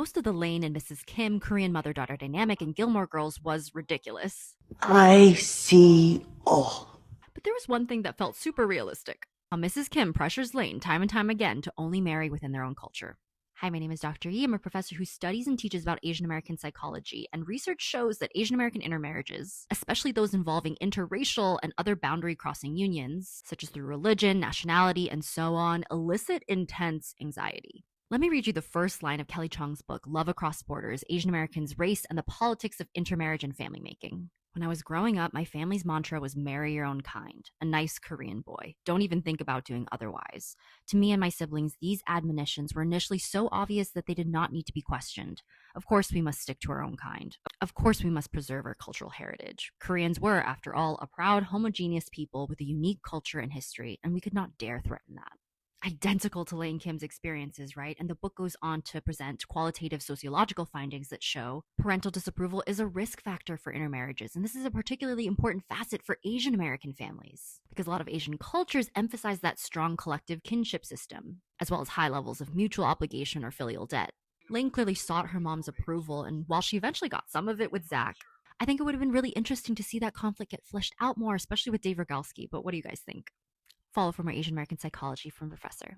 most of the Lane and Mrs. Kim Korean mother-daughter dynamic in Gilmore Girls was ridiculous. I see all. But there was one thing that felt super realistic. How Mrs. Kim pressures Lane time and time again to only marry within their own culture. Hi, my name is Dr. Yi. I'm a professor who studies and teaches about Asian American psychology, and research shows that Asian American intermarriages, especially those involving interracial and other boundary crossing unions, such as through religion, nationality, and so on, elicit intense anxiety. Let me read you the first line of Kelly Chong's book, Love Across Borders: Asian Americans, Race, and the Politics of Intermarriage and Family Making. When I was growing up, my family's mantra was marry your own kind, a nice Korean boy. Don't even think about doing otherwise. To me and my siblings, these admonitions were initially so obvious that they did not need to be questioned. Of course, we must stick to our own kind. Of course, we must preserve our cultural heritage. Koreans were, after all, a proud, homogeneous people with a unique culture and history, and we could not dare threaten that. Identical to Lane Kim's experiences, right? And the book goes on to present qualitative sociological findings that show parental disapproval is a risk factor for intermarriages. And this is a particularly important facet for Asian American families because a lot of Asian cultures emphasize that strong collective kinship system, as well as high levels of mutual obligation or filial debt. Lane clearly sought her mom's approval, and while she eventually got some of it with Zach, I think it would have been really interesting to see that conflict get fleshed out more, especially with Dave Rogalski. But what do you guys think? Follow for more Asian American psychology from Professor.